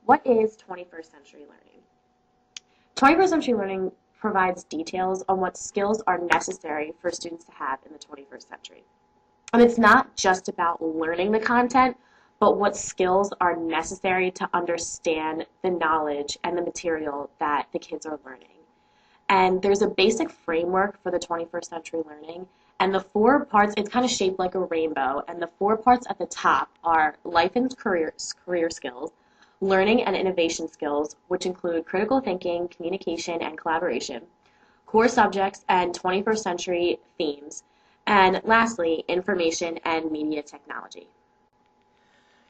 What is 21st century learning? 21st century learning provides details on what skills are necessary for students to have in the 21st century. And it's not just about learning the content, but what skills are necessary to understand the knowledge and the material that the kids are learning. And there's a basic framework for the 21st century learning, and the 4 parts, it's kind of shaped like a rainbow, and the 4 parts at the top are life and career skills, learning and innovation skills, which include critical thinking, communication, and collaboration, core subjects and 21st century themes, and lastly, information and media technology.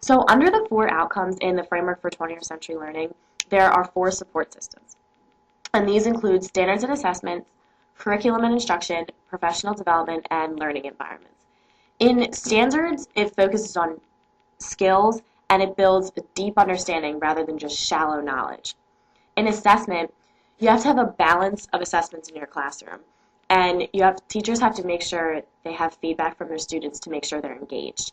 So under the 4 outcomes in the framework for 20th century learning, there are 4 support systems. And these include standards and assessments, curriculum and instruction, professional development, and learning environments. In standards, it focuses on skills and it builds a deep understanding rather than just shallow knowledge. In assessment, you have to have a balance of assessments in your classroom, and teachers have to make sure they have feedback from their students to make sure they're engaged.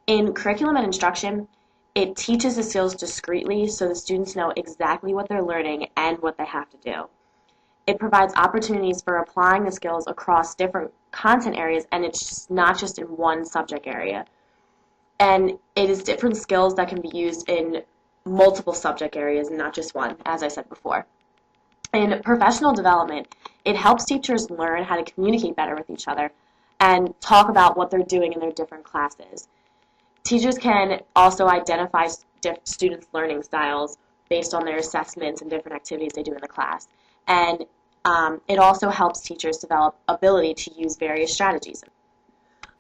In curriculum and instruction, it teaches the skills discreetly so the students know exactly what they're learning and what they have to do. It provides opportunities for applying the skills across different content areas, and it's not just in one subject area. And it is different skills that can be used in multiple subject areas, not just one, as I said before. In professional development, it helps teachers learn how to communicate better with each other and talk about what they're doing in their different classes. Teachers can also identify students' learning styles based on their assessments and different activities they do in the class. And it also helps teachers develop ability to use various strategies.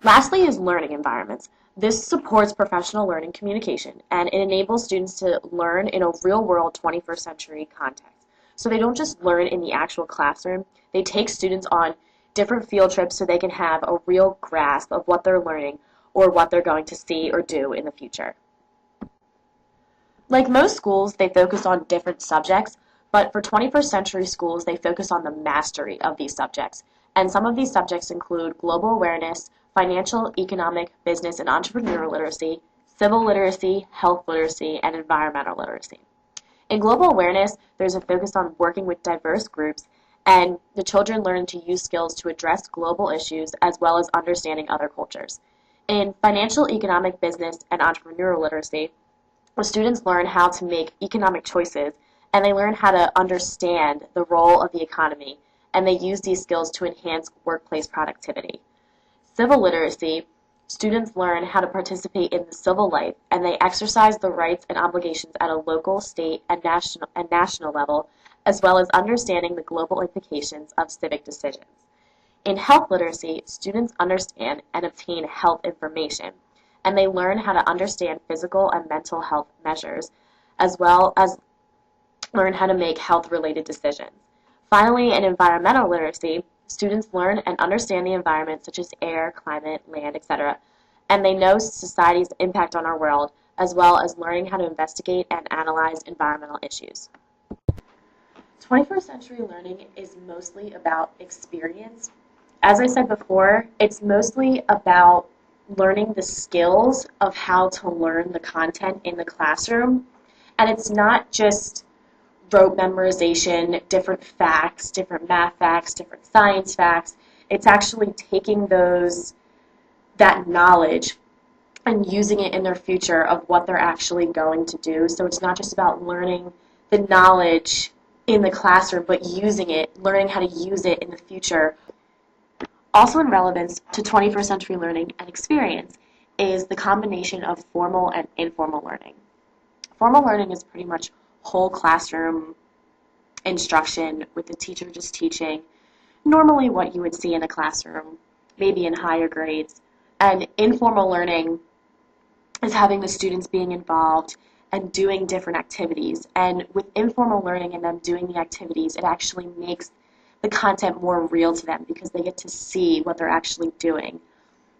Lastly is learning environments. This supports professional learning communication, and it enables students to learn in a real-world 21st century context. So they don't just learn in the actual classroom, they take students on different field trips so they can have a real grasp of what they're learning or what they're going to see or do in the future. Like most schools, they focus on different subjects, but for 21st century schools, they focus on the mastery of these subjects. And some of these subjects include global awareness, financial, economic, business, and entrepreneurial literacy, civil literacy, health literacy, and environmental literacy. In global awareness, there's a focus on working with diverse groups, and the children learn to use skills to address global issues as well as understanding other cultures. In financial, economic, business, and entrepreneurial literacy, the students learn how to make economic choices, and they learn how to understand the role of the economy, and they use these skills to enhance workplace productivity. Civil literacy, students learn how to participate in the civil life, and they exercise the rights and obligations at a local, state, and national level, as well as understanding the global implications of civic decisions. In health literacy, students understand and obtain health information, and they learn how to understand physical and mental health measures, as well as learn how to make health-related decisions. Finally, in environmental literacy, students learn and understand the environment such as air, climate, land, etc., and they know society's impact on our world, as well as learning how to investigate and analyze environmental issues. 21st century learning is mostly about experience. As I said before, it's mostly about learning the skills of how to learn the content in the classroom, and it's not just rote memorization, different facts, different math facts, different science facts. It's actually taking that knowledge and using it in their future of what they're actually going to do. So it's not just about learning the knowledge in the classroom, but using it, learning how to use it in the future. Also in relevance to 21st century learning and experience is the combination of formal and informal learning. Formal learning is pretty much whole classroom instruction with the teacher just teaching normally what you would see in a classroom, maybe in higher grades. And informal learning is having the students being involved and doing different activities. And with informal learning and them doing the activities, it actually makes the content more real to them because they get to see what they're actually doing.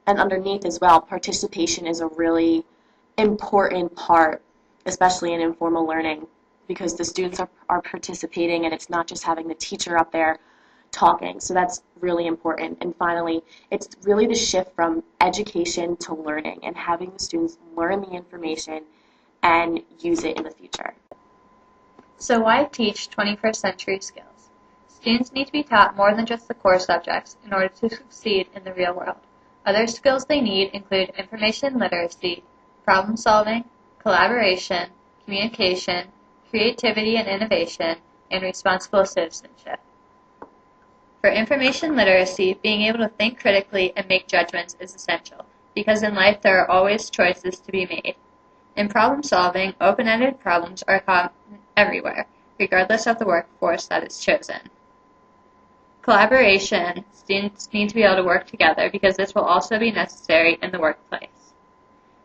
And underneath as well, participation is a really important part, especially in informal learning, because the students are participating, and it's not just having the teacher up there talking. So that's really important. And finally, it's really the shift from education to learning and having the students learn the information and use it in the future. So why teach 21st century skills? Students need to be taught more than just the core subjects in order to succeed in the real world. Other skills they need include information literacy, problem solving, collaboration, communication, creativity and innovation, and responsible citizenship. For information literacy, being able to think critically and make judgments is essential, because in life there are always choices to be made. In problem solving, open-ended problems are common everywhere, regardless of the workforce that is chosen. Collaboration, students need to be able to work together because this will also be necessary in the workplace.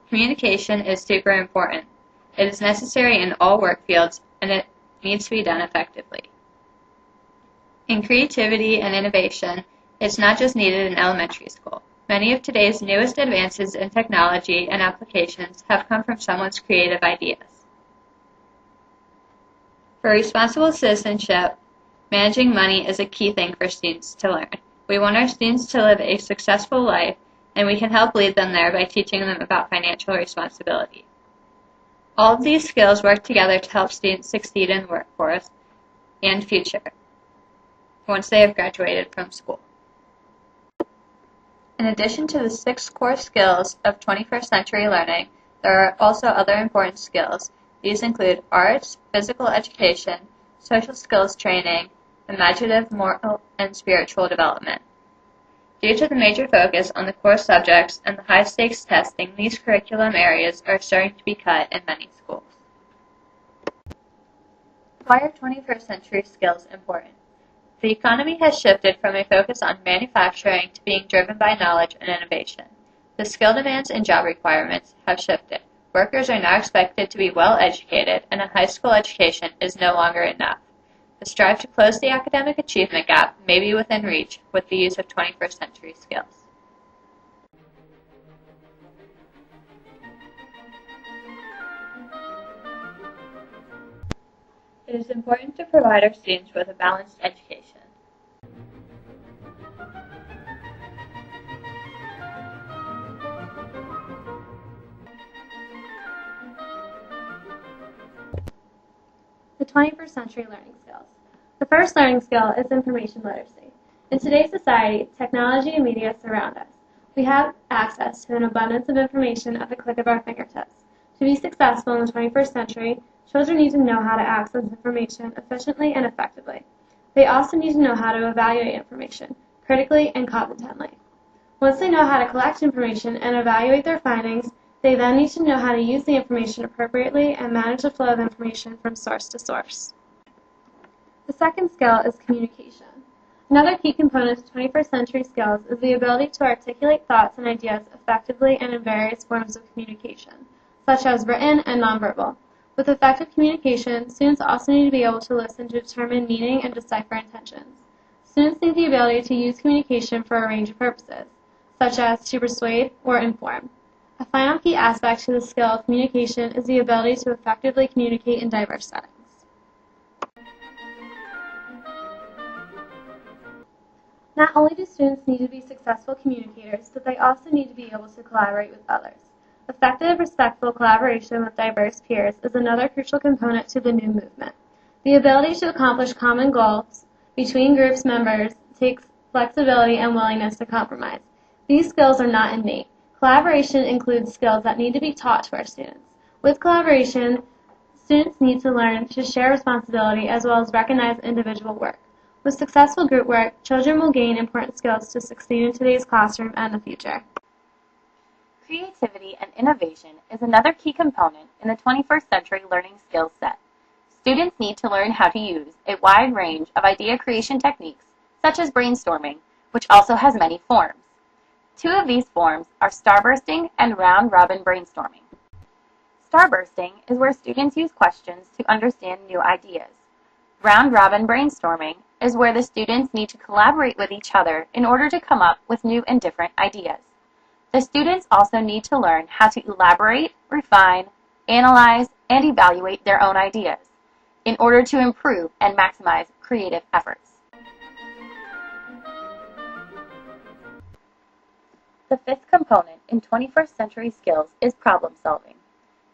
Communication is super important. It is necessary in all work fields, and it needs to be done effectively. In creativity and innovation, it's not just needed in elementary school. Many of today's newest advances in technology and applications have come from someone's creative ideas. For responsible citizenship, managing money is a key thing for students to learn. We want our students to live a successful life, and we can help lead them there by teaching them about financial responsibility. All of these skills work together to help students succeed in the workforce and future once they have graduated from school. In addition to the 6 core skills of 21st century learning, there are also other important skills. These include arts, physical education, social skills training, imaginative, moral, and spiritual development. Due to the major focus on the core subjects and the high-stakes testing, these curriculum areas are starting to be cut in many schools. Why are 21st century skills important? The economy has shifted from a focus on manufacturing to being driven by knowledge and innovation. The skill demands and job requirements have shifted. Workers are now expected to be well educated, and a high school education is no longer enough. The strive to close the academic achievement gap may be within reach with the use of 21st century skills. It is important to provide our students with a balanced education. The 21st century learning skills. The first learning skill is information literacy. In today's society, technology and media surround us. We have access to an abundance of information at the click of our fingertips. To be successful in the 21st century, children need to know how to access information efficiently and effectively. They also need to know how to evaluate information, critically and competently. Once they know how to collect information and evaluate their findings, they then need to know how to use the information appropriately and manage the flow of information from source to source. The second skill is communication. Another key component to 21st century skills is the ability to articulate thoughts and ideas effectively and in various forms of communication, such as written and nonverbal. With effective communication, students also need to be able to listen to determine meaning and decipher intentions. Students need the ability to use communication for a range of purposes, such as to persuade or inform. A final key aspect to the skill of communication is the ability to effectively communicate in diverse settings. Not only do students need to be successful communicators, but they also need to be able to collaborate with others. Effective, respectful collaboration with diverse peers is another crucial component to the new movement. The ability to accomplish common goals between groups members takes flexibility and willingness to compromise. These skills are not innate. Collaboration includes skills that need to be taught to our students. With collaboration, students need to learn to share responsibility as well as recognize individual work. With successful group work, children will gain important skills to succeed in today's classroom and the future. Creativity and innovation is another key component in the 21st century learning skills set. Students need to learn how to use a wide range of idea creation techniques, such as brainstorming, which also has many forms. 2 of these forms are starbursting and round-robin brainstorming. Starbursting is where students use questions to understand new ideas. Round-robin brainstorming is where the students need to collaborate with each other in order to come up with new and different ideas. The students also need to learn how to elaborate, refine, analyze, and evaluate their own ideas in order to improve and maximize creative efforts. The fifth component in 21st century skills is problem solving.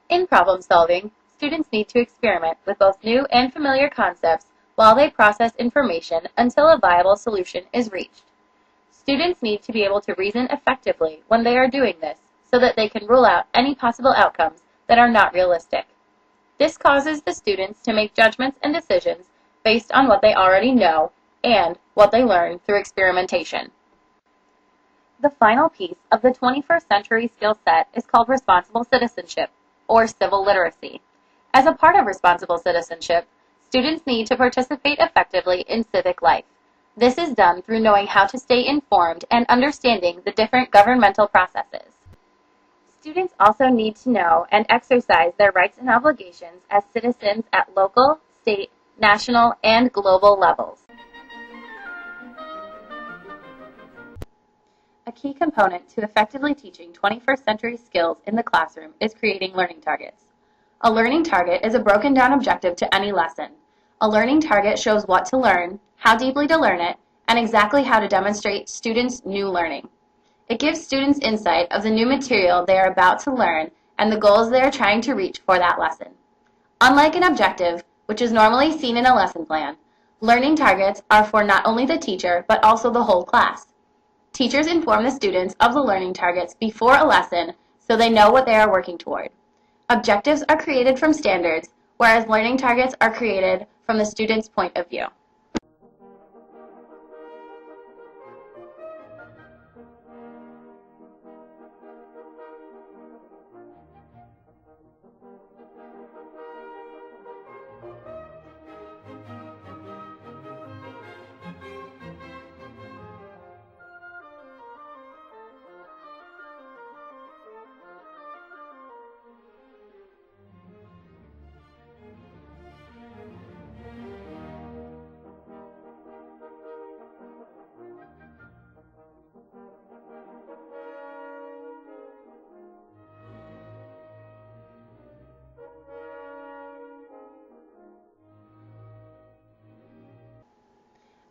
In problem solving, students need to experiment with both new and familiar concepts while they process information until a viable solution is reached. Students need to be able to reason effectively when they are doing this so that they can rule out any possible outcomes that are not realistic. This causes the students to make judgments and decisions based on what they already know and what they learn through experimentation. The final piece of the 21st century skill set is called responsible citizenship, or civil literacy. As a part of responsible citizenship, students need to participate effectively in civic life. This is done through knowing how to stay informed and understanding the different governmental processes. Students also need to know and exercise their rights and obligations as citizens at local, state, national, and global levels. A key component to effectively teaching 21st century skills in the classroom is creating learning targets. A learning target is a broken down objective to any lesson. A learning target shows what to learn, how deeply to learn it, and exactly how to demonstrate students' new learning. It gives students insight of the new material they are about to learn and the goals they are trying to reach for that lesson. Unlike an objective, which is normally seen in a lesson plan, learning targets are for not only the teacher but also the whole class. Teachers inform the students of the learning targets before a lesson so they know what they are working toward. Objectives are created from standards, whereas learning targets are created from the student's point of view.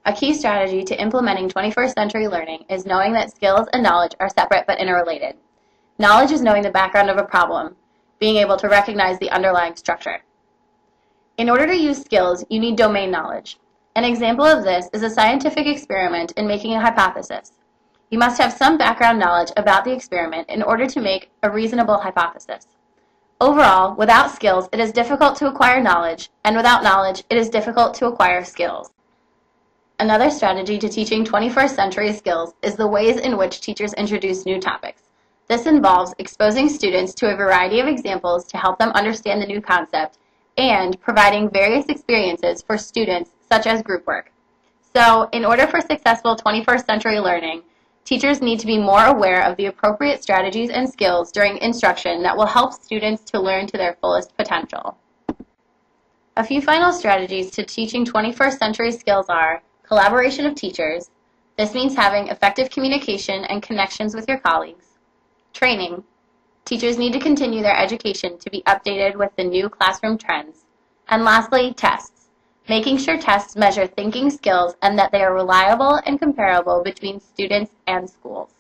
A key strategy to implementing 21st century learning is knowing that skills and knowledge are separate but interrelated. Knowledge is knowing the background of a problem, being able to recognize the underlying structure. In order to use skills, you need domain knowledge. An example of this is a scientific experiment in making a hypothesis. You must have some background knowledge about the experiment in order to make a reasonable hypothesis. Overall, without skills, it is difficult to acquire knowledge, and without knowledge, it is difficult to acquire skills. Another strategy to teaching 21st century skills is the ways in which teachers introduce new topics. This involves exposing students to a variety of examples to help them understand the new concept and providing various experiences for students, such as group work. So, in order for successful 21st century learning, teachers need to be more aware of the appropriate strategies and skills during instruction that will help students to learn to their fullest potential. A few final strategies to teaching 21st century skills are collaboration of teachers. This means having effective communication and connections with your colleagues. Training. Teachers need to continue their education to be updated with the new classroom trends. And lastly, tests. Making sure tests measure thinking skills and that they are reliable and comparable between students and schools.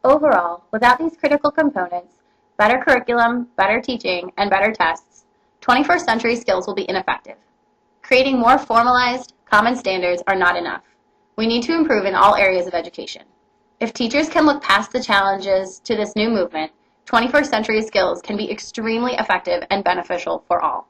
Overall, without these critical components, better curriculum, better teaching, and better tests, 21st century skills will be ineffective. Creating more formalized, common standards are not enough. We need to improve in all areas of education. If teachers can look past the challenges to this new movement, 21st century skills can be extremely effective and beneficial for all.